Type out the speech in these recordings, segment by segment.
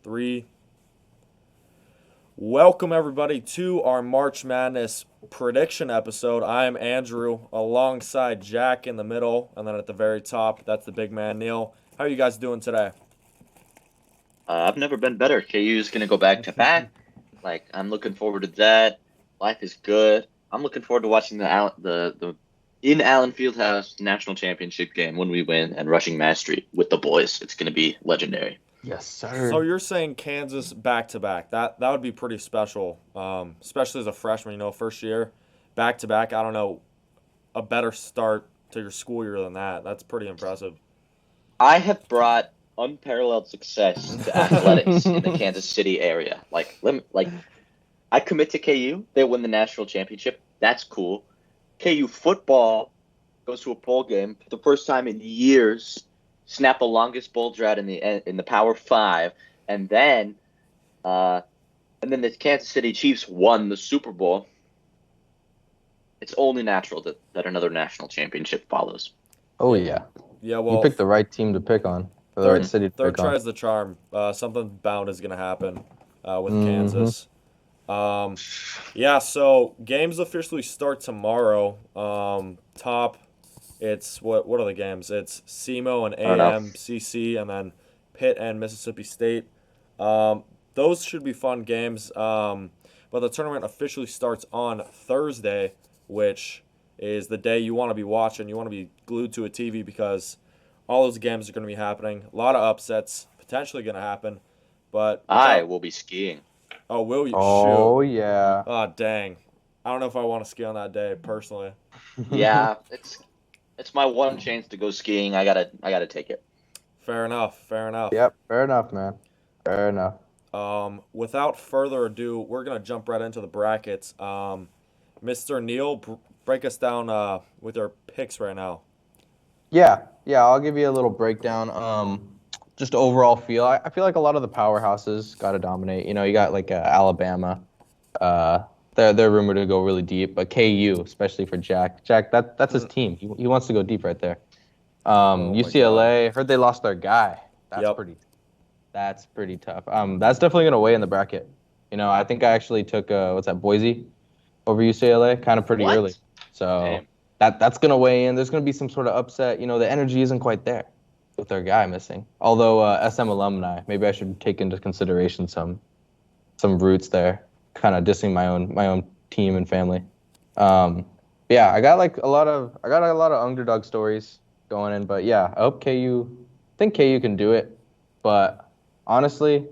Three. Welcome, everybody, to our March Madness prediction episode. I'm Andrew, alongside Jack in the middle, and then at the very top, that's the big man, Neal. How are you guys doing today? I've never been better. KU's gonna go back to back. I'm looking forward to that. Life is good. I'm looking forward to watching the in Allen Fieldhouse national championship game when we win and rushing Mass Street with the boys. It's gonna be legendary. Yes, So sir. you're saying Kansas back to back? That would be pretty special, especially as a freshman. First year, back to back. I don't know a better start to your school year than that. That's pretty impressive. I have brought unparalleled success to athletics in the Kansas City area. I commit to KU. They win the national championship. That's cool. KU football goes to a bowl game for the first time in years. Snap the longest bowl drought in the Power Five, and then the Kansas City Chiefs won the Super Bowl. It's only natural that another national championship follows. Oh yeah. Yeah, You well, picked the right team to pick on, or the right city to third pick on. tries the charm. Something bound is going to happen with Mhm. Kansas. Yeah, so games officially start tomorrow. Top, it's what are the games? It's SEMO and I don't know. AMCC, and then Pitt and Mississippi State. Those should be fun games. But the tournament officially starts on Thursday, which is the day you want to be watching. You want to be glued to a TV because all those games are going to be happening. A lot of upsets potentially going to happen. But I will be skiing. oh, will you? Oh Shoot. yeah. Oh, dang. I don't know if I want to ski on that day personally. Yeah, it's my one chance to go skiing. I gotta take it. Fair enough. Fair enough. Yep. Fair enough, man. Fair enough. Without further ado, we're gonna jump right into the brackets. Mr. Neal, break us down with our picks right now. Yeah. Yeah. I'll give you a little breakdown. Just overall feel. I feel like a lot of the powerhouses got to dominate. You got like Alabama. They're rumored to go really deep, but KU, especially for Jack. Jack, that's his team. He wants to go deep right there. Oh my UCLA. Heard they lost their guy. Yep. That's pretty tough. That's definitely gonna weigh in the bracket. I think I actually took what's that, Boise over UCLA, kind of pretty What? early. So Damn. that's gonna weigh in. There's gonna be some sort of upset. The energy isn't quite there with their guy missing. Although SM alumni, maybe I should take into consideration some roots there, kind of dissing my own team and family. Yeah, I got a lot of underdog stories going in, but yeah, I hope think KU can do it, but honestly,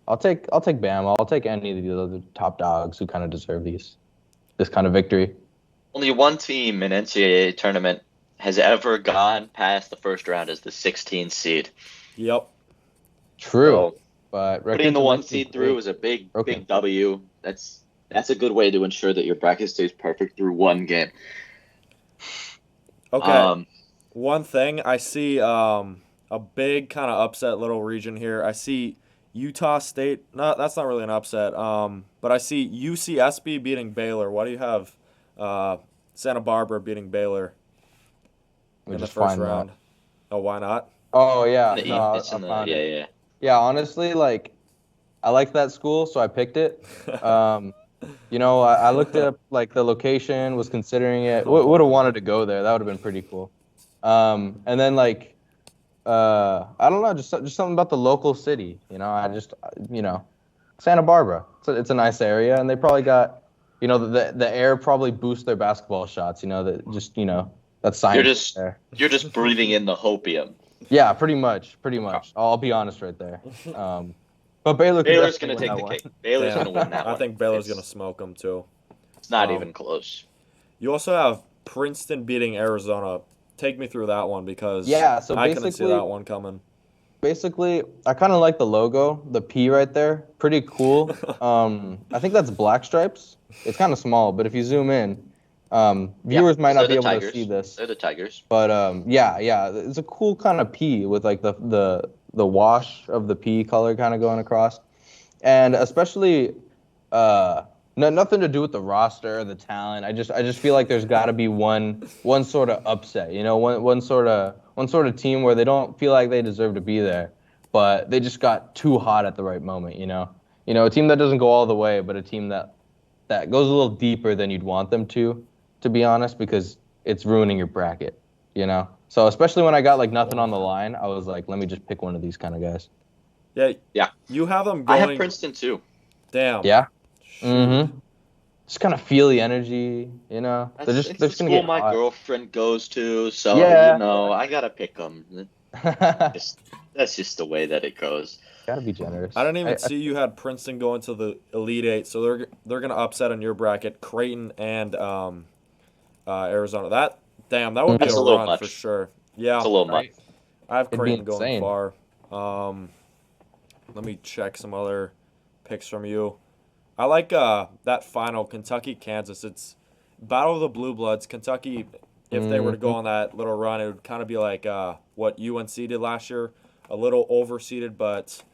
I'll take Bama. I'll take any of the other top dogs who kind of deserve this kind of victory. Only one team in NCAA tournament has ever gone past the first round as the 16th seed. Yep. True, So but putting the records one are seed great. through is a big Okay. W. That's a good way to ensure that your bracket stays perfect through one game. Okay. One thing I see a big kind of upset little region here. I see Utah State. No, that's not really an upset. But I see UCSB beating Baylor. Why do you have Santa Barbara beating Baylor We in the just first find that. round? Oh, why not? Oh yeah, In the, no, it's I in the found it. yeah. Yeah, honestly, I liked that school, so I picked it. I looked up the location, was considering it. Would have wanted to go there. That would have been pretty cool. And then I don't know, just something about the local city. Santa Barbara. It's a nice area, and they probably got, the air probably boosts their basketball shots. That's science there. You're just breathing in the hopium. Yeah, pretty much. I'll be honest right there. But Baylor could Baylor's definitely gonna win take that the one. cake. Baylor's Damn. gonna win that I one. think Baylor's It's- gonna smoke them too. It's not Um, even close. You also have Princeton beating Arizona. Take me through that one because Yeah, so I couldn't see that one coming. basically, I kind of like the logo, the P right there. Pretty cool. I think that's black stripes. It's kind of small, but if you zoom in, viewers might They're not be the able Tigers. to see this. They're the Tigers. But yeah, it's a cool kind of P with the wash of the P color kind of going across, and especially nothing to do with the roster or the talent. I just feel like there's got to be one sort of upset, one sort of team where they don't feel like they deserve to be there, but they just got too hot at the right moment. A team that doesn't go all the way, but a team that goes a little deeper than you'd want them to be honest, because it's ruining your bracket. So especially when I got like nothing on the line, I was like, let me just pick one of these kind of guys. Yeah. Yeah. You have them I have going. Princeton too. Damn. Yeah. Shoot. Mm-hmm. Just kind of feel the energy, It's they're the just gonna school get my hot. girlfriend goes to, so Yeah. I gotta pick them. That's just the way that it goes. Gotta be generous. I didn't even see you had Princeton going to the Elite Eight, so they're gonna upset on your bracket Creighton and Arizona. That would be That's a a little run for much. sure. It's Yeah, a little much. I have It'd be Creighton going insane. far. Let me check some other picks from you. I like that final Kentucky-Kansas. It's Battle of the Blue Bloods. Kentucky, if they were to go on that little run, it would kind of be like what UNC did last year, a little overseeded, but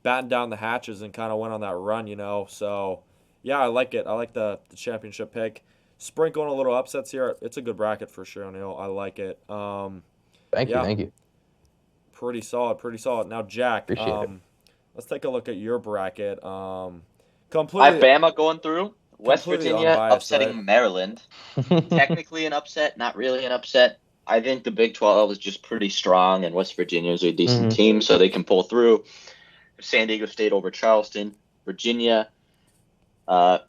battened down the hatches and kind of went on that run, So, yeah, I like it. I like the championship pick. Sprinkling a little upsets here. It's a good bracket for sure, Neal. I like it. Thank yeah, you. Pretty solid, pretty solid. Now, Jack, Appreciate it. let's take a look at your bracket. I have Completely, Bama going through. West completely Virginia unbiased, upsetting right? Maryland. Technically an upset, not really an upset. I think the Big 12 is just pretty strong, and West Virginia is a decent Mhm. team, so they can pull through. San Diego State over Charleston, Virginia,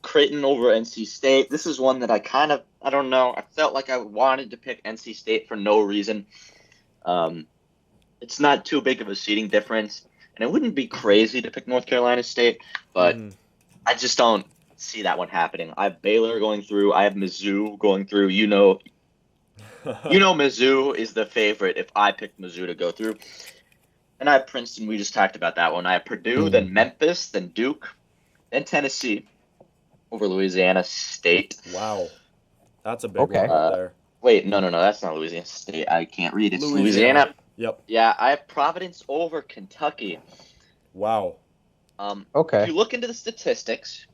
Creighton over NC State. This is one that I don't know. I felt like I wanted to pick NC State for no reason. It's not too big of a seeding difference, and it wouldn't be crazy to pick North Carolina State, but I just don't see that one happening. I have Baylor going through. I have Mizzou going through. Mizzou is the favorite if I picked Mizzou to go through. And I have Princeton. We just talked about that one. I have Purdue, then Memphis, then Duke, then Tennessee over Louisiana State. Wow. That's a big Okay. one right there. Wait, no, that's not Louisiana State. I can't read. It's Louisiana. Louisiana. Yep. Yeah, I have Providence over Kentucky. Wow. Okay. If you look into the statistics,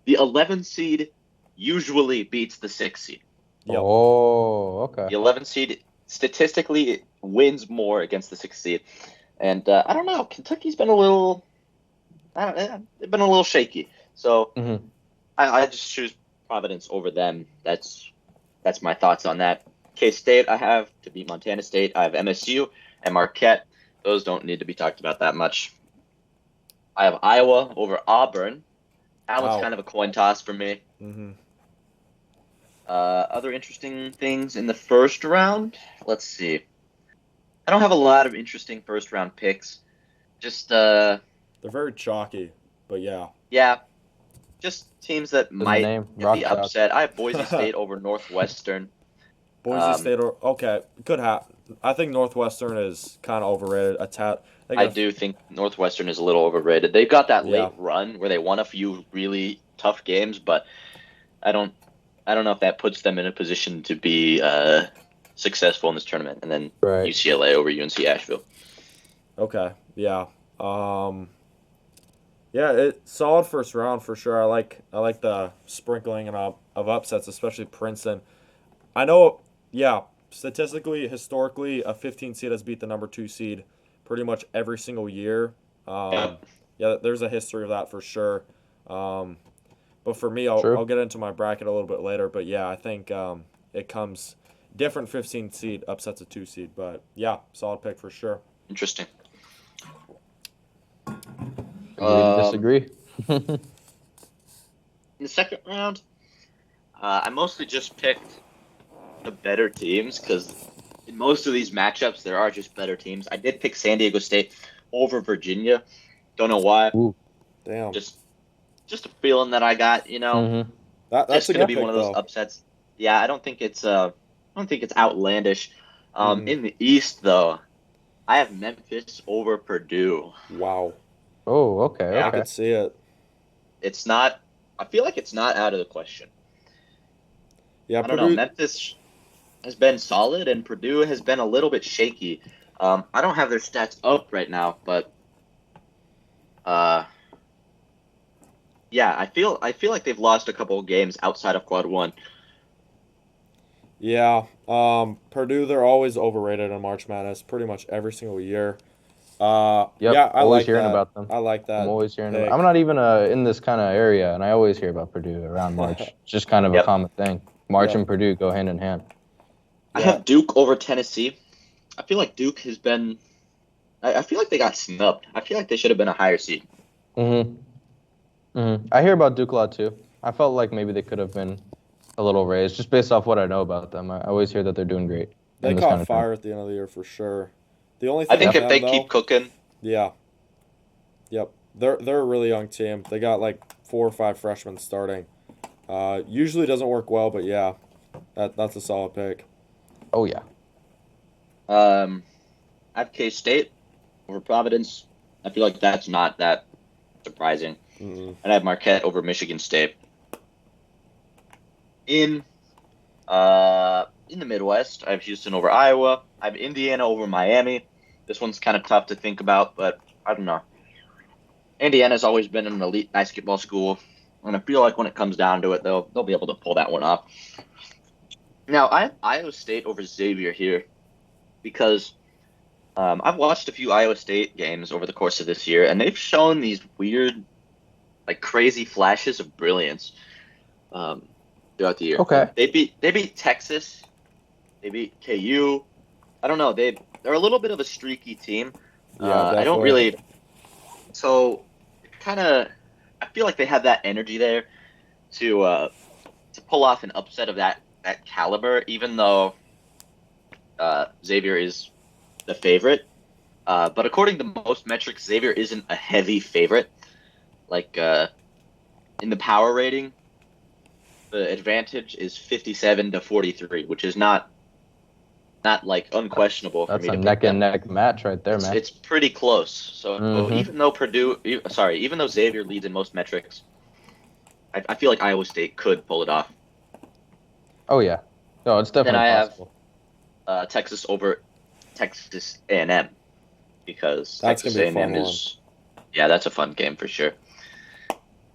the 11 seed usually beats the 6 seed. Yep. Oh, okay. The 11 seed statistically wins more against the 6 seed, and I don't know. Kentucky's been a little, they've been a little shaky. So I just choose Providence over them. That's my thoughts on that. K-State I have to beat Montana State. I have MSU and Marquette. Those don't need to be talked about that much. I have Iowa over Auburn. That one's kind of a coin toss for me. Mm-hmm. Other interesting things in the first round. Let's see. I don't have a lot of interesting first round picks. Just they're very chalky, but yeah. Yeah. Just teams that might name, get the upset. I have Boise State over Northwestern. Boise State, okay, could have. I think Northwestern is kind of overrated. I do think Northwestern is a little overrated. They've got that Yeah. late run where they won a few really tough games, but I don't know if that puts them in a position to be successful in this tournament. And then UCLA over UNC Asheville. Okay, yeah. Yeah, it's solid first round for sure. I like the sprinkling of upsets, especially Princeton. I know, yeah, statistically, historically, a 15 seed has beat the number 2 seed pretty much every single year. Yeah, there's a history of that for sure. But for me, I'll get into my bracket a little bit later. But yeah, I think it comes different 15 seed upsets a 2 seed. But yeah, solid pick for sure. Interesting. Disagree. In the second round, I mostly just picked the better teams because in most of these matchups there are just better teams. I did pick San Diego State over Virginia. Don't know why. Ooh. Damn. Just a feeling that I got. That's going to be one of those upsets. Yeah, I don't think it's outlandish. In the East though, I have Memphis over Purdue. Wow. Oh, okay. Yeah, I could see it. It's not. I feel like it's not out of the question. Yeah, I don't know. Memphis has been solid, and Purdue has been a little bit shaky. I don't have their stats up right now, but yeah, I feel like they've lost a couple of games outside of Quad 1. Yeah. Purdue, they're always overrated in March Madness, pretty much every single year. Yep, Yeah, I always like hearing that. about them. I like I'm that always hearing about. I'm pick. not even in this kind of area, and I always hear about Purdue around March. It's just kind of a Yep. common thing. March Yep. and Purdue go hand in hand. I Yeah. have Duke over Tennessee. I feel like Duke has been. I feel like they got snubbed. I feel like they should have been a higher seed. I hear about Duke a lot too. I felt like maybe they could have been a little raised, just based off what I know about them. I always hear that they're doing great They in this kind caught of tournament. fire at the end of the year for sure. The only I thing think with Yeah. if them they keep though, cooking, yeah, yep. They're a really young team. They got like 4 or 5 freshmen starting. Usually doesn't work well, but yeah, that's a solid pick. Oh yeah. I have K State over Providence. I feel like that's not that surprising. Mm-mm. And I have Marquette over Michigan State. In in the Midwest, I have Houston over Iowa. I have Indiana over Miami. This one's kind of tough to think about, but I don't know. Indiana's always been an elite basketball school, and I feel like when it comes down to it, they'll be able to pull that one off. Now, I have Iowa State over Xavier here because I've watched a few Iowa State games over the course of this year, and they've shown these weird, like crazy flashes of brilliance throughout the year. Okay. They beat Texas, they beat KU. I don't know. They're a little bit of a streaky team. Yeah, I don't definitely. really. So kind of, I feel like they have that energy there to pull off an upset of that caliber, even though Xavier is the favorite. But according to most metrics, Xavier isn't a heavy favorite. Like in the power rating, the advantage is 57-43, which is not like unquestionable for That's me a to pick neck and them. neck match right there, man. It's pretty close. So Mm-hmm. even though Xavier leads in most metrics, I feel like Iowa State could pull it off. Oh yeah. No, it's Then definitely I have possible. Texas over Texas A&M because That's gonna Texas be a fun A&M one. is yeah, that's a fun game for sure.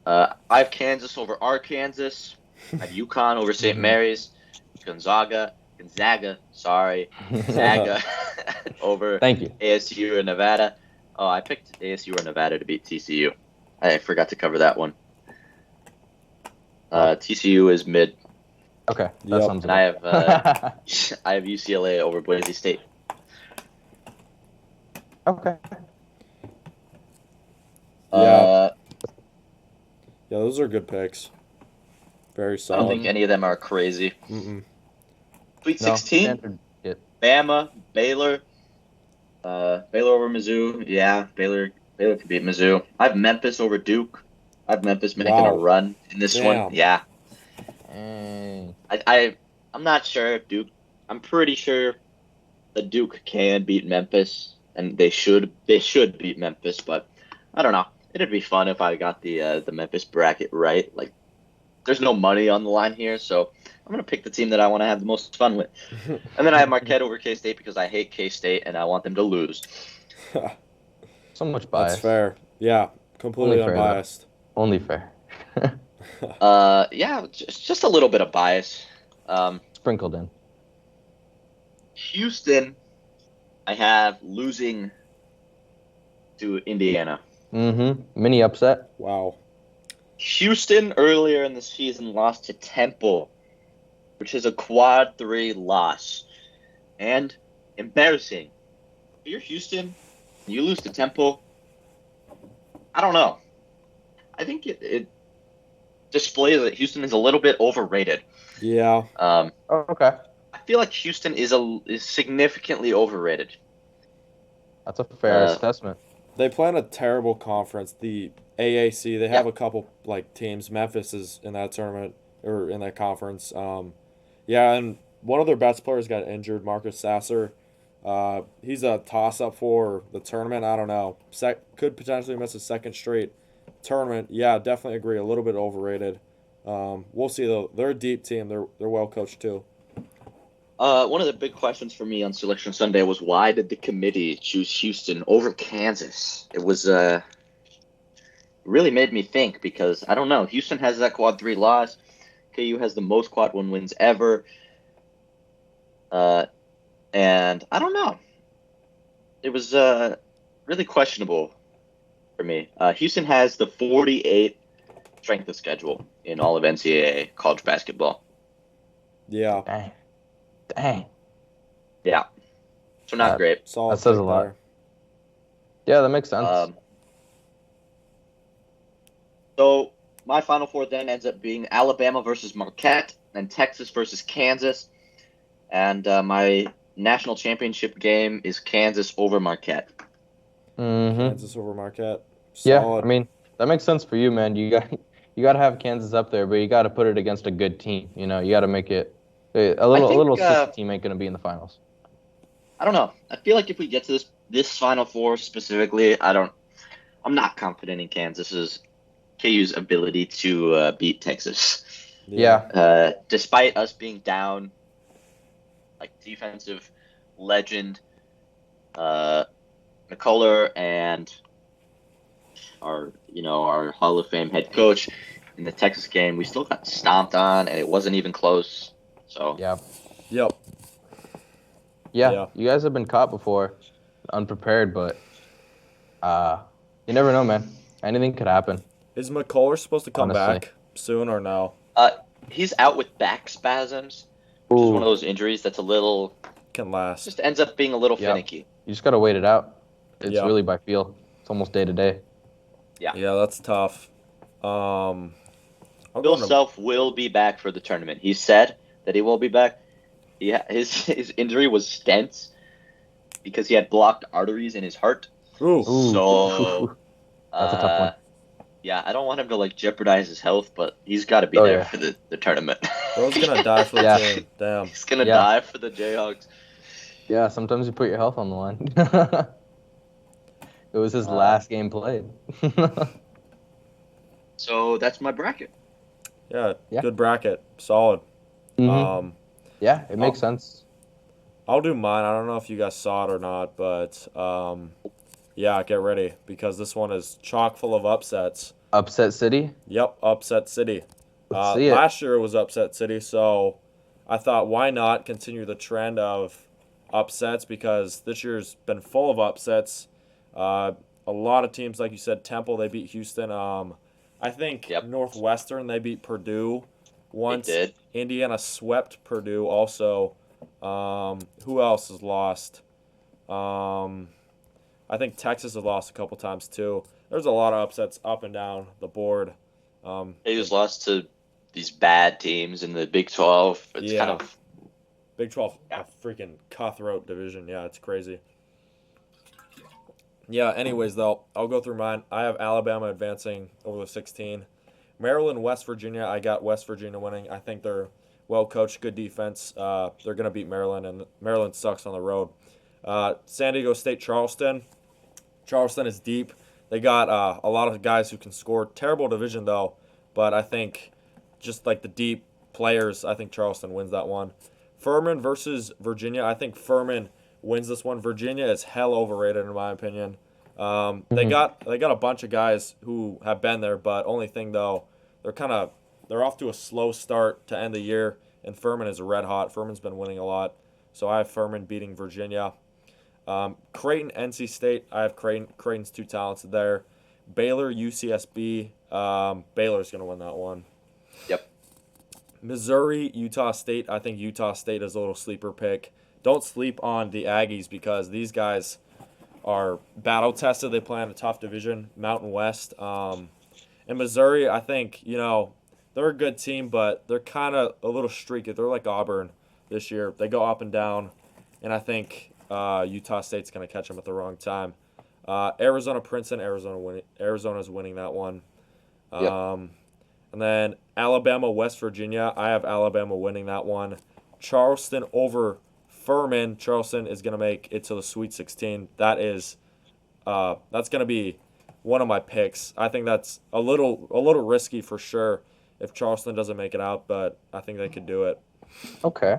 I have Kansas over Arkansas. I have UConn over St. Mhm. Mary's. Gonzaga over Thank you. ASU or Nevada. Oh, I picked ASU or Nevada to beat TCU. I forgot to cover that one. Oh. TCU is mid, Okay, that Yep. sums it and I have up. I have UCLA over Boise State. Okay. Yeah, yeah, those are good picks. Very I don't think solid. any of them are crazy. Mm-mm. Sweet No, 16, standard hit. Bama, Baylor. Baylor over Mizzou. Yeah, Baylor could beat Mizzou. I have Memphis over Duke. I have Memphis making a Wow. run in this one. Damn. Yeah, Dang. I'm not sure if Duke. I'm pretty sure that Duke can beat Memphis, and they should beat Memphis. But I don't know. It'd be fun if I got the Memphis bracket right. Like, there's no money on the line here, so I'm gonna pick the team that I want to have the most fun with. And then I have Marquette over K State because I hate K State and I want them to lose. So much That's bias. fair. Yeah, Only completely fair though. unbiased. Only fair. Yeah, just a little bit of bias. Sprinkled in. Houston, I have losing to Indiana. Mini upset. Wow. Houston earlier in the season lost to Temple, which is a quad 3 loss. And embarrassing. If you're Houston and you lose to Temple, I don't know. I think it displays that Houston is a little bit overrated. Yeah. Oh, okay. I feel like Houston is significantly overrated. That's a fair Uh, assessment. They play in a terrible conference. The AAC. They have Yeah. a couple like teams. Memphis is in that tournament or in that conference. Yeah, and one of their best players got injured. Marcus Sasser. He's a toss-up for the tournament. I don't know. Could potentially miss a second straight tournament. Yeah, definitely agree. A little bit overrated. We'll see though. They're a deep team. They're well coached too. One of the big questions for me on Selection Sunday was why did the committee choose Houston over Kansas? It was really made me think because I don't know. Houston has that quad 3 loss. KU has the most quad 1 wins ever. And I don't know. It was really questionable for me. Houston has the 48th strength of schedule in all of NCAA college basketball. Yeah. Dang. Dang. Yeah, so not great. Solid That says pick a lot. there. Yeah, that makes sense. So my Final Four then ends up being Alabama versus Marquette, then Texas versus Kansas, and my national championship game is Kansas over Marquette. Kansas over Marquette. Yeah, Solid. I mean, that makes sense for you, man. You got to have Kansas up there, but you got to put it against a good team. You know, you got to make it a I little think city team ain't gonna be in the finals. I don't know. I feel like if we get to this Final Four specifically, I'm not confident in Kansas's KU's ability to beat Texas. Yeah. Despite us being down, like defensive legend McCullough and our Hall of Fame head coach in the Texas game, we still got stomped on, and it wasn't even close. So Yeah. Yep. Yeah, Yeah. you guys have been caught before, unprepared, but you never know, man. Anything could happen. Is McCullers supposed to come Honestly. back soon or no? he's out with back spasms, which is one of Ooh, those injuries that's a little Can last. just ends up being a little Yep. finicky. You just gotta wait it out. It's Yeah. really by feel. It's almost day to day. Yeah, that's tough. I'll Bill go to Self will be back for the tournament. He said that he will be back. His injury was stents because he had blocked arteries in his heart. Ooh. So That's a tough one. Yeah, I don't want him to like jeopardize his health, but he's got to be Oh, there yeah. for the tournament. Bro's gonna die for the Yeah. team. Damn. He's gonna Yeah. die for the Jayhawks. Yeah, sometimes you put your health on the line. It was his Uh, last game played. So that's my bracket. Yeah. Yeah. Good bracket. Solid. Mhm. Yeah, it makes Oh. sense. I'll do mine. I don't know if you guys saw it or not, but yeah, get ready because this one is chock full of upsets. Upset City. Yep, upset city. Let's see it. Last year it was upset city, so I thought why not continue the trend of upsets because this year's been full of upsets. A lot of teams, like you said, Temple they beat Houston. I think Yep. Northwestern they beat Purdue They once. did. Indiana swept Purdue also. Who else has lost? I think Texas has lost a couple times too. There's a lot of upsets up and down the board. They just lost to these bad teams in the Big 12. It's Yeah. kind of Big 12, Yeah. a freaking cutthroat division. Yeah, it's crazy. Yeah, anyways, though, I'll go through mine. I have Alabama advancing over the 16. Maryland, West Virginia, I got West Virginia winning. I think they're well coached, good defense. They're going to beat Maryland, and Maryland sucks on the road. San Diego State, Charleston. Charleston is deep. They got a lot of guys who can score. Terrible division, though, but I think just like the deep players, I think Charleston wins that one. Furman versus Virginia. I think Furman wins this one. Virginia is hell overrated in my opinion. They got a bunch of guys who have been there, but only thing though, they're off to a slow start to end the year, and Furman is red hot. Furman's been winning a lot, so I have Furman beating Virginia. Creighton, NC State. I have Creighton. Creighton's too talented there. Baylor, UCSB. Baylor's gonna win that one. Yep. Missouri, Utah State. I think Utah State is a little sleeper pick. Don't sleep on the Aggies because these guys are battle tested. They play in a tough division, Mountain West. And Missouri, I think, they're a good team, but they're kind of a little streaky. They're like Auburn this year. They go up and down, and I think Utah State's going to catch them at the wrong time. Arizona, Princeton, Arizona's winning that one. Yep. And then Alabama, West Virginia. I have Alabama winning that one. Charleston over Furman. Charleston is going to make it to the Sweet 16. That's going to be one of my picks. I think that's a little risky for sure if Charleston doesn't make it out, but I think they could do it. Okay.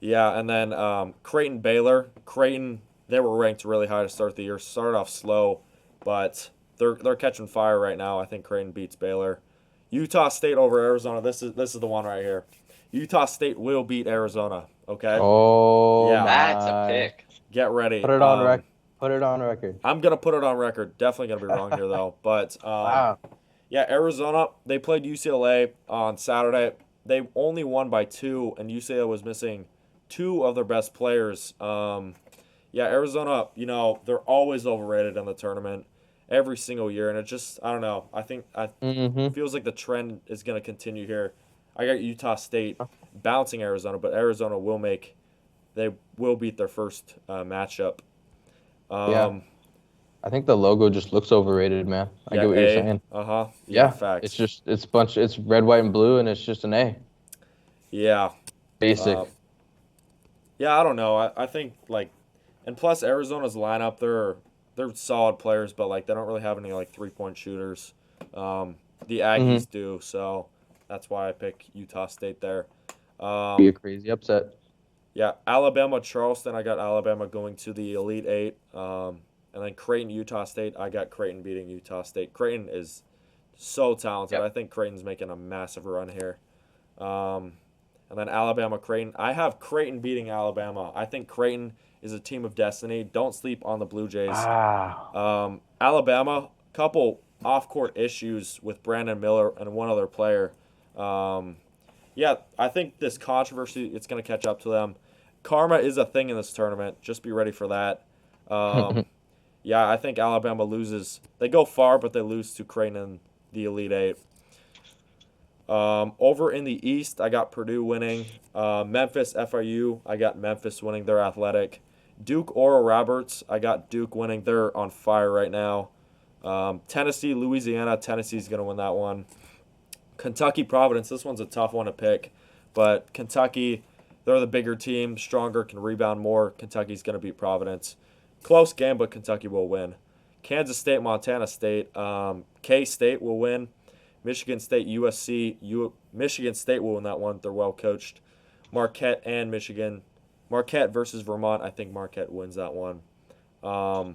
Yeah, and then Creighton, Baylor. Creighton, they were ranked really high to start the year. Started off slow, but they're catching fire right now. I think Creighton beats Baylor. Utah State over Arizona. This is the one right here. Utah State will beat Arizona. Okay. Oh Yeah. That's a my! pick. Get ready. Put it on Put it on record. I'm gonna put it on record. Definitely gonna be wrong here though. But Wow. yeah, Arizona. They played UCLA on Saturday. They only won by 2, and UCLA was missing 2 of their best players. Yeah, Arizona. They're always overrated in the tournament every single year, and it just I don't know. I think Mm-hmm. feels like the trend is gonna continue here. I got Utah State bouncing Arizona, but Arizona they will beat their first matchup. Yeah. Um, I think the logo just looks overrated, man. I yeah, get what you're A. saying. Yeah, Yeah. It's facts. just it's red, white, and blue, and it's just an A. Yeah. Basic. Uh, yeah, I don't know. I think and plus Arizona's lineup, they're solid players, but they don't really have any 3-point shooters. The Mm-hmm. Aggies do, so that's why I pick Utah State there. Be a Um, crazy upset. yeah, Alabama Charleston. I got Alabama going to the Elite Eight. And then Creighton Utah State. I got Creighton beating Utah State. Creighton is so talented. Yep. I think Creighton's making a massive run here. Um, and then Alabama Creighton. I have Creighton beating Alabama. I think Creighton is a team of destiny. Don't sleep on the Blue Jays. Wow. Alabama, couple off-court issues with Brandon Miller and one other player. Um, yeah, I think this controversy it's going to catch up to them. Karma is a thing in this tournament. Just be ready for that. Um, yeah, I think Alabama loses. They go far, but they lose to Creighton in the Elite Eight. Over in the East, I got Purdue winning. Memphis, FIU, I got Memphis winning. They're athletic. Duke, Oral Roberts, I got Duke winning. They're on fire right now. Tennessee, Louisiana, Tennessee's going to win that one. Kentucky, Providence, this one's a tough one to pick. But Kentucky, they're the bigger team, stronger, can rebound more. Kentucky's going to beat Providence. Close game, but Kentucky will win. Kansas State, Montana State. K-State will win. Michigan State, USC. Michigan State will win that one. They're well coached. Marquette and Michigan. Marquette versus Vermont. I think Marquette wins that one. And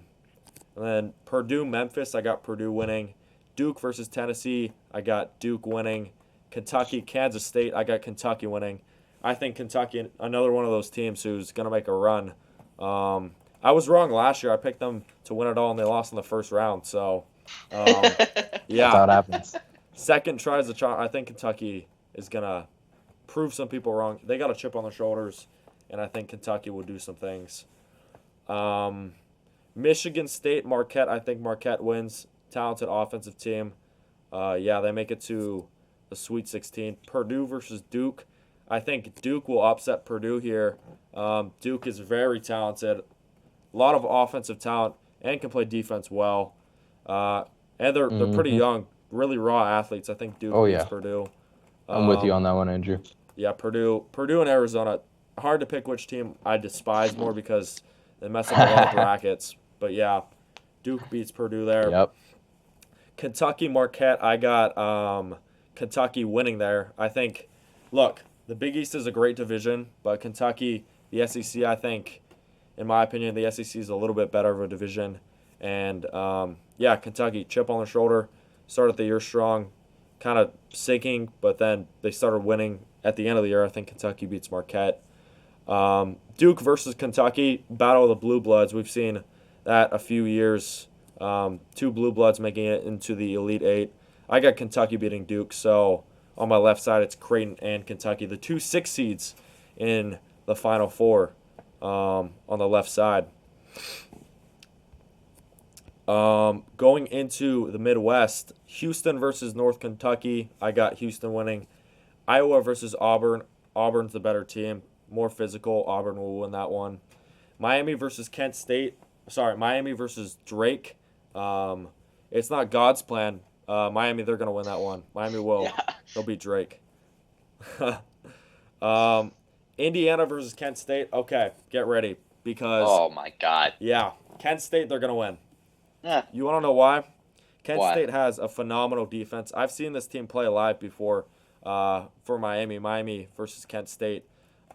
then Purdue, Memphis. I got Purdue winning. Duke versus Tennessee. I got Duke winning. Kentucky, Kansas State. I got Kentucky winning. I think Kentucky, another one of those teams who's going to make a run. I was wrong last year. I picked them to win it all, and they lost in the first round. So, That's how yeah. it happens. Second tries the charm. I think Kentucky is going to prove some people wrong. They got a chip on their shoulders, and I think Kentucky will do some things. Michigan State, Marquette. I think Marquette wins. Talented offensive team. Yeah, they make it to the Sweet 16. Purdue versus Duke. I think Duke will upset Purdue here. Duke is very talented. A lot of offensive talent and can play defense well. And they're pretty Mm-hmm. young, really raw athletes. I think Duke Oh beats yeah, Purdue. I'm with you Um, on that one, Andrew. yeah, Purdue and Arizona. Hard to pick which team I despise more because they mess up a lot of brackets. But yeah, Duke beats Purdue there. Yep. Kentucky Marquette. I got Kentucky winning there. I think. Look, the Big East is a great division, but Kentucky, the SEC, I think, in my opinion, the SEC is a little bit better of a division. And yeah, Kentucky chip on their shoulder, started the year strong, kind of sinking, but then they started winning at the end of the year. I think Kentucky beats Marquette. Duke versus Kentucky, battle of the blue bloods. We've seen that a few years. 2 blue bloods making it into the Elite Eight. I got Kentucky beating Duke, so on my left side it's Creighton and Kentucky, the 2 6 seeds in the Final Four on the left side. Going into the Midwest, Houston versus North Kentucky. I got Houston winning. Iowa versus Auburn. Auburn's the better team, more physical. Auburn will win that one. Miami versus Kent State. Sorry, Miami versus Drake. It's not God's plan. Miami, they're gonna win that one. Miami will. Yeah. They'll beat Drake. Indiana versus Kent State. Okay, get ready because Oh my God. yeah, Kent State they're gonna win. Yeah. You want to know why? Kent Why? State has a phenomenal defense. I've seen this team play live before for Miami versus Kent State.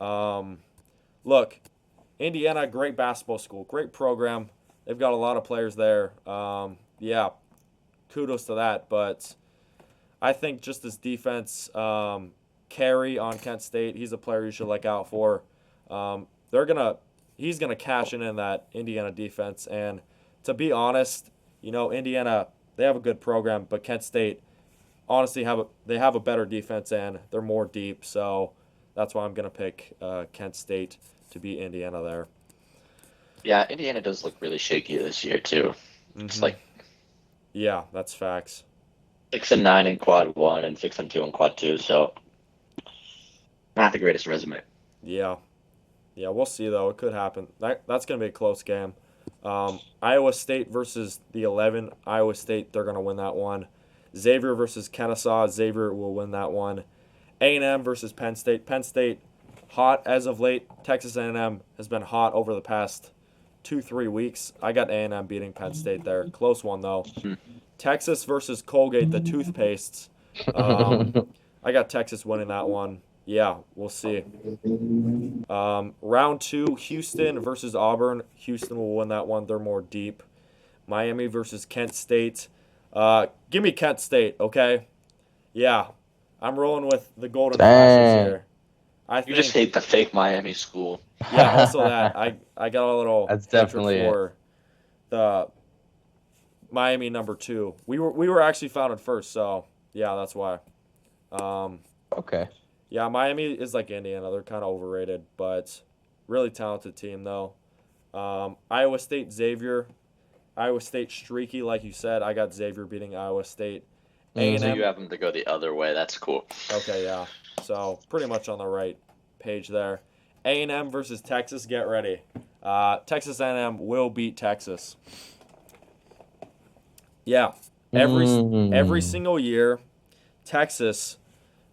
Look, Indiana, great basketball school, great program. They've got a lot of players there. Yeah, kudos to that. But I think just this defense carry on Kent State, he's a player you should look out for. He's gonna cash in that Indiana defense. And to be honest, Indiana, they have a good program, but Kent State honestly they have a better defense and they're more deep. So that's why I'm gonna pick Kent State to beat Indiana there. Yeah, Indiana does look really shaky this year too. It's like Yeah, that's facts. 6-9 in quad one and 6-2 in quad two, so not the greatest resume. Yeah, yeah, we'll see though. It could happen. That's gonna be a close game. Iowa State versus the 11. Iowa State, they're gonna win that one. Xavier versus Kennesaw. Xavier will win that one. A&M versus Penn State. Penn State, hot as of late. Texas A&M has been hot over the past 2-3 weeks. I got A&M beating Penn State there. Close one though. Texas versus Colgate, the toothpastes. I got Texas winning that one. Yeah, we'll see. Round 2, Houston versus Auburn. Houston will win that one. They're more deep. Miami versus Kent State. Give me Kent State, okay? Yeah, I'm rolling with the Golden Flashes here. You just hate the fake Miami school. Yeah, also that. I got a little That's hatred definitely for the Miami number 2. We were actually founded first, so yeah, that's why. Okay. Yeah, Miami is like Indiana. They're kind of overrated, but really talented team though. Iowa State, Xavier. Iowa State streaky, like you said. I got Xavier beating Iowa State. A&M. So you have them to go the other way. That's cool. Okay, yeah. So pretty much on the right page there. A&M versus Texas. Get ready. Texas A&M will beat Texas. Yeah, every single year, Texas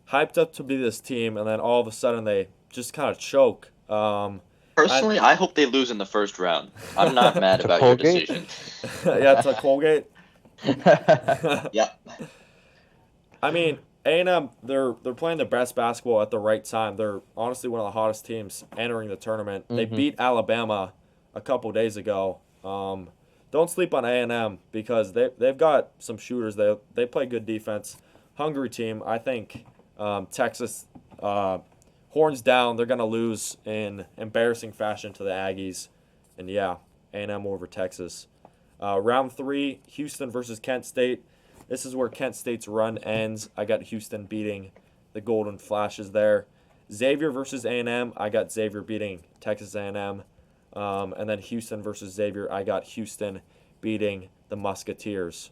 hyped up to be this team, and then all of a sudden they just kind of choke. Personally, I hope they lose in the first round. I'm not mad about your decision. Yeah, it's a Colgate. Yeah. I mean, A&M, they're playing the best basketball at the right time. They're honestly one of the hottest teams entering the tournament. They beat Alabama a couple days ago. Don't sleep on A&M because they've got some shooters. They play good defense. Hungry team. I think Texas horns down. They're gonna lose in embarrassing fashion to the Aggies, and yeah, A&M over Texas. Round 3, Houston versus Kent State. This is where Kent State's run ends. I got Houston beating the Golden Flashes there. Xavier versus A&M. I got Xavier beating Texas A&M. And then Houston versus Xavier. I got Houston beating the Musketeers.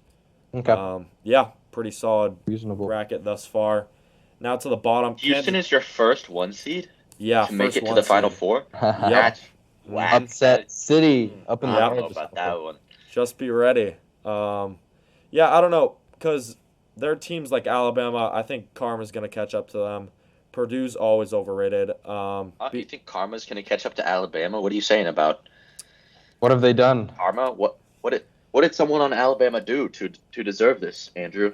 Okay. Yeah, pretty solid Reasonable bracket thus far. Now to the bottom. Houston is your first 1 seed? Yeah, to make first it to one the Final seed. Four? Yep. That's whack. Upset City up in I the don't air. know about that one. Just be ready. Yeah, I don't know, because their teams like Alabama, I think Karma's going to catch up to them. Purdue's always overrated. You think Karma's going to catch up to Alabama? What are you saying about What have they done? Karma? What did someone on Alabama do to deserve this, Andrew?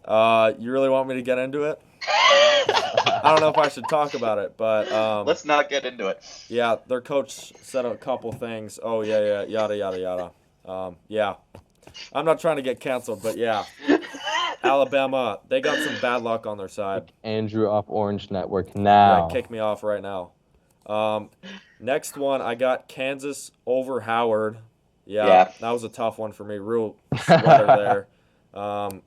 You really want me to get into it? I don't know if I should talk about it, but Let's not get into it. yeah, their coach said a couple things. Oh yeah, yada yada yada. Yeah, I'm not trying to get canceled, but yeah, Alabama, they got some bad luck on their side. Andrew off Orange Network now. Yeah, kick me off right now. Next one, I got Kansas over Howard. Yeah, that was a tough one for me. Real sweater there.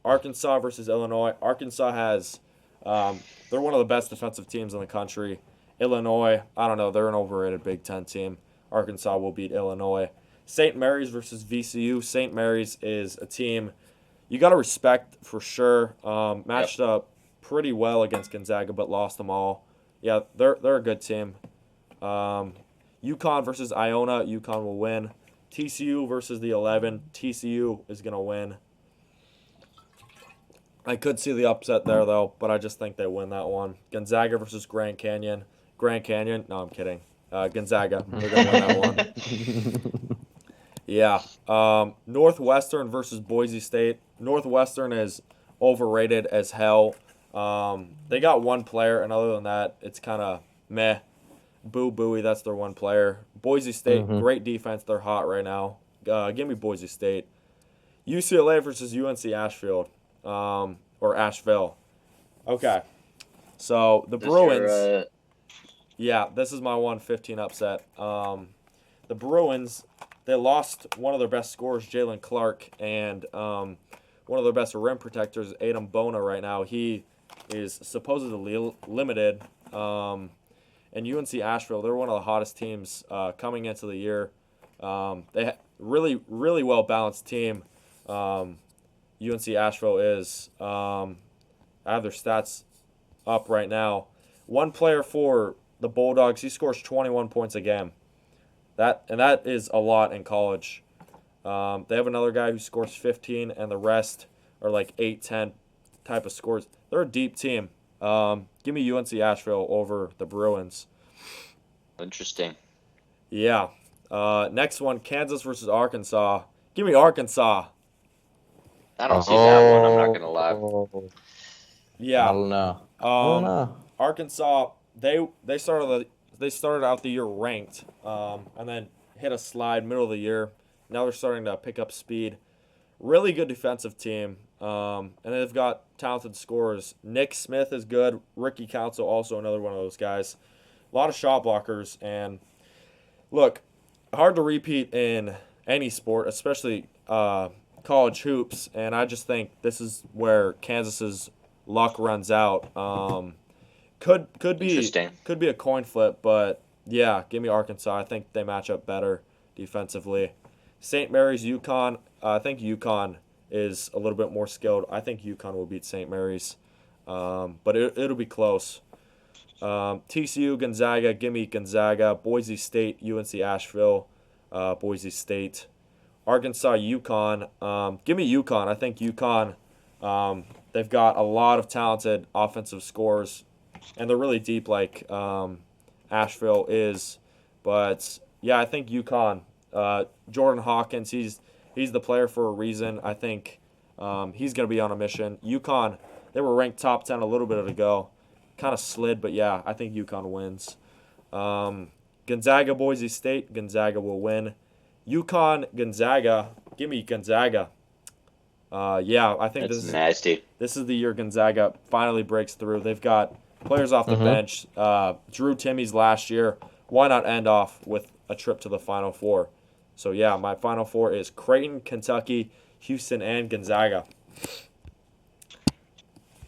Arkansas versus Illinois. Arkansas has, they're one of the best defensive teams in the country. Illinois, I don't know, they're an overrated Big Ten team. Arkansas will beat Illinois. St. Mary's versus VCU. St. Mary's is a team you got to respect for sure. Matched up pretty well against Gonzaga, but lost them all. Yeah, they're a good team. UConn versus Iona. UConn will win. TCU versus the 11. TCU is going to win. I could see the upset there, though, but I just think they win that one. Gonzaga versus Grand Canyon. Grand Canyon? No, I'm kidding. Gonzaga. They're going to win that one. Yeah. Northwestern versus Boise State. Northwestern is overrated as hell. They got one player, and other than that, it's kind of meh. Boo Booey, that's their one player. Boise State, great defense. They're hot right now. Give me Boise State. UCLA versus UNC Ashfield. Or Asheville. Okay. So the Bruins. Yeah, this is my 115 upset. The Bruins, they lost one of their best scorers, Jalen Clark, and one of their best rim protectors, Adam Bona, right now. He is supposedly limited. And UNC Asheville, they're one of the hottest teams coming into the year. Really, really well balanced team. UNC Asheville is. I have their stats up right now. One player for the Bulldogs, he scores 21 points a game. That is a lot in college. They have another guy who scores 15, and the rest are like 8, 10 type of scores. They're a deep team. Give me UNC Asheville over the Bruins. Interesting. Yeah. Next one, Kansas versus Arkansas. Give me Arkansas. I don't see that one. I'm not gonna lie. I Yeah. don't know. I don't know. Arkansas, they started out the year ranked, and then hit a slide middle of the year. Now they're starting to pick up speed. Really good defensive team, and they've got talented scorers. Nick Smith is good. Ricky Council also another one of those guys. A lot of shot blockers, and look, hard to repeat in any sport, especially college hoops. And I just think this is where Kansas's luck runs out. Could be Interesting. could be a coin flip, but yeah, give me Arkansas. I think they match up better defensively. St. Mary's, UConn. I think UConn is a little bit more skilled. I think UConn will beat St. Mary's, but it'll be close. TCU, Gonzaga. Give me Gonzaga. Boise State, UNC Asheville. Boise State. Arkansas, UConn. Give me UConn. I think UConn. They've got a lot of talented offensive scorers, and they're really deep like Asheville is. But yeah, I think UConn. Jordan Hawkins, he's the player for a reason. I think he's going to be on a mission. UConn, they were ranked top 10 a little bit ago. Kind of slid, but yeah, I think UConn wins. Gonzaga, Boise State. Gonzaga will win. UConn, Gonzaga. Give me Gonzaga. Yeah, I think That's nasty. this is the year Gonzaga finally breaks through. They've got players off the bench. Drew Timmy's last year. Why not end off with a trip to the Final Four? So yeah, my Final Four is Creighton, Kentucky, Houston, and Gonzaga.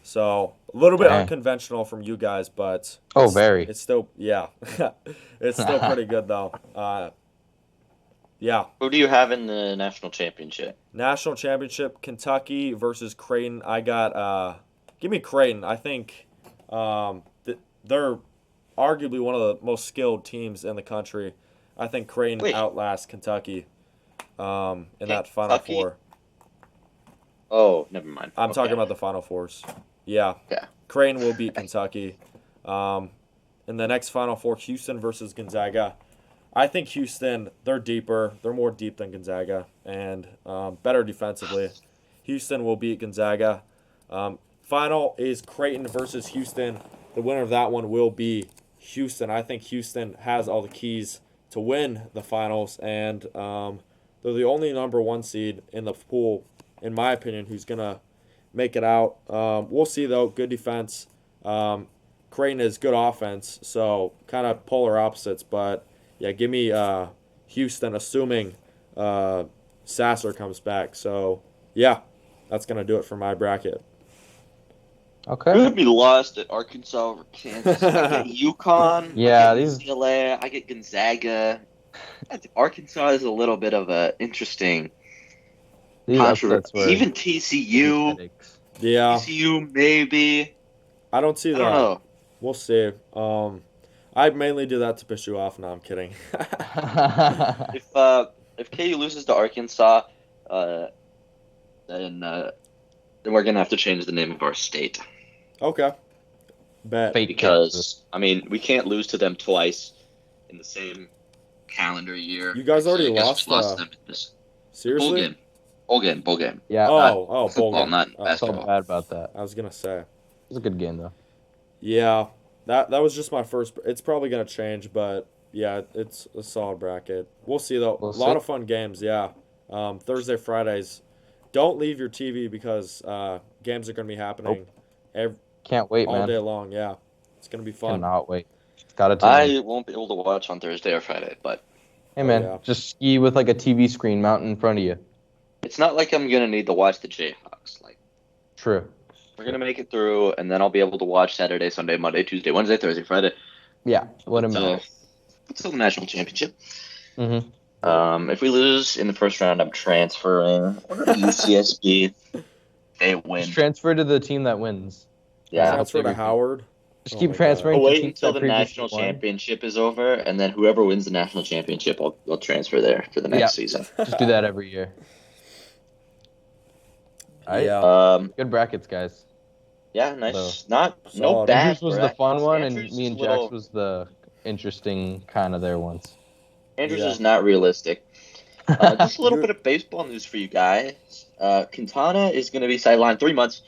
So a little bit Dang. unconventional from you guys, but Very. it's still it's still pretty good though. Yeah, Who do you have in the national championship? national championship, Kentucky versus Creighton. I got give me Creighton. I think they're arguably one of the most skilled teams in the country. I think Creighton Wait. outlasts Kentucky in that Final Kentucky? Four. Oh, never mind. I'm Okay. talking about the Final Fours. Yeah. Yeah. Creighton will beat Kentucky. In the next Final Four, Houston versus Gonzaga. I think Houston, they're deeper. They're more deep than Gonzaga and better defensively. Houston will beat Gonzaga. Final is Creighton versus Houston. The winner of that one will be Houston. I think Houston has all the keys to win the finals, and they're the only number one seed in the pool, in my opinion, who's going to make it out. We'll see, though. Good defense. Creighton is good offense, so kind of polar opposites. But, yeah, give me Houston, assuming Sasser comes back. So, yeah, that's going to do it for my bracket. Okay. Could be lost at Arkansas or Kansas. I get UConn. Yeah, I get these- UCLA. I get Gonzaga. I think Arkansas is a little bit of a interesting These upsets controversy. were Even TCU. headaches. Yeah, TCU maybe. I don't see I that. don't know. We'll see. I mainly do that to piss you off. No, I'm kidding. If KU loses to Arkansas, then we're gonna have to change the name of our state Okay. Bet. Fake because Kansas. I mean we can't lose to them twice in the same calendar year. You guys already I guess lost, we lost them in this bowl Seriously? game. Bowl game. Yeah, Oh, bowl Football, game. not Oh, I felt basketball. bad about that. I was gonna say. It was a good game though. Yeah, that was just my first. It's probably gonna change, but yeah, it's a solid bracket. We'll see though. We'll a lot see. of fun games. Yeah, Thursday, Fridays. Don't leave your TV because games are gonna be happening Can't wait, all man. day long. Yeah, it's gonna be fun. Cannot wait. Gotta tune in. I won't be able to watch on Thursday or Friday, but Hey man, yeah. just ski with like a TV screen mounted in front of you. it's not like I'm gonna need to watch the Jayhawks. Like True. we're gonna make it through, and then I'll be able to watch Saturday, Sunday, Monday, Tuesday, Wednesday, Thursday, Friday. Yeah, what a matter. Until the national championship. Mm-hmm. If we lose in the first round, I'm transferring. We're going to UCSB. They win. Just transfer to the team that wins. Yeah. Transfer to Howard. Just Oh keep my transferring I'll to wait teams until that the previously national won. championship is over, and then whoever wins the national championship, I'll transfer there for the next Yeah. season. Just do that every year. Alright. Yeah. Good brackets, guys. Yeah, nice. So, No solid. bad. Andrews was the fun one, and Andrews me is and a little- Jax was the interesting kind of there ones. Andrews Yeah. is not realistic. Just a little You- bit of baseball news for you guys. Quintana is going to be sidelined 3 months.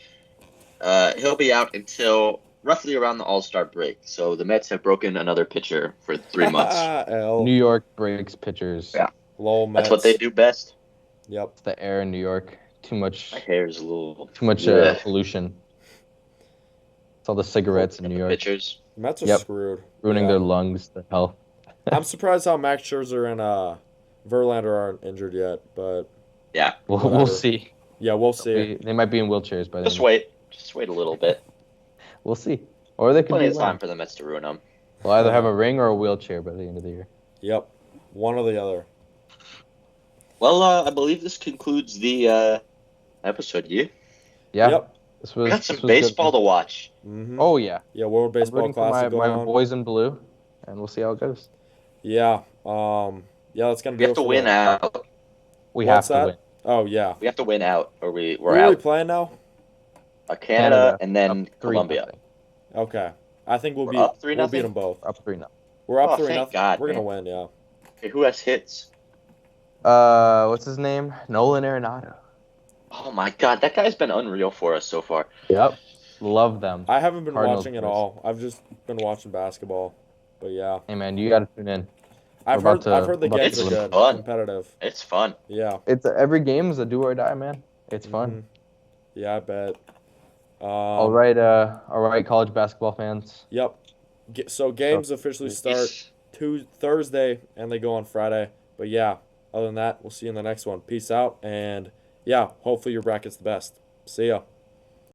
He'll be out until roughly around the All-Star break. So the Mets have broken another pitcher for 3 months. L. New York breaks pitchers. Yeah. Lol Mets. That's what they do best. Yep. It's the air in New York. Too much My hair is a little Too much pollution. It's all the cigarettes in New York Pitchers. Mets are Yep. screwed. ruining Yeah. their lungs, their health. I'm surprised how Max Scherzer and Verlander aren't injured yet, but Yeah. We'll Whatever. see. yeah, we'll see. They might be in wheelchairs by then. Just wait. Just wait a little bit. We'll see. Or they could Plenty be of time winning. for the Mets to ruin them. We'll either have a ring or a wheelchair by the end of the year. Yep. One or the other. Well, I believe this concludes the episode. You Yeah. Yep. This we was got some this was good. baseball to watch. Mm-hmm. Oh yeah. Yeah, World I'm Baseball rooting for Classic my going on. boys in blue, and we'll see how it goes. Yeah. Yeah, that's gonna We do have it to for win the- out. We What's have to that? win. Oh yeah. We have to win out, or we're Who are we out. playing now? Canada and then Up 3-0. Colombia. Okay. I think we'll We're beat. up We'll 3-0? beat them both. Up 3-0. We're up Oh, 3-0. thank God, We're gonna man. win. Yeah. Okay, who has hits? What's his name? Nolan Arenado. Oh my God, that guy's been unreal for us so far. Yep. Love them. I haven't been Cardinals watching at first. all. I've just been watching basketball. But yeah, Hey man, you got to tune in. I've about heard. I've to- heard the we're about games to are win. good, Fun. competitive. It's fun. Yeah. It's every game is a do or die, man. It's fun. Mhm. Yeah, I bet. All right, college basketball fans. Yep. So games officially start Thursday and they go on Friday. But yeah, other than that, we'll see you in the next one. Peace out, and yeah, hopefully your bracket's the best. See ya.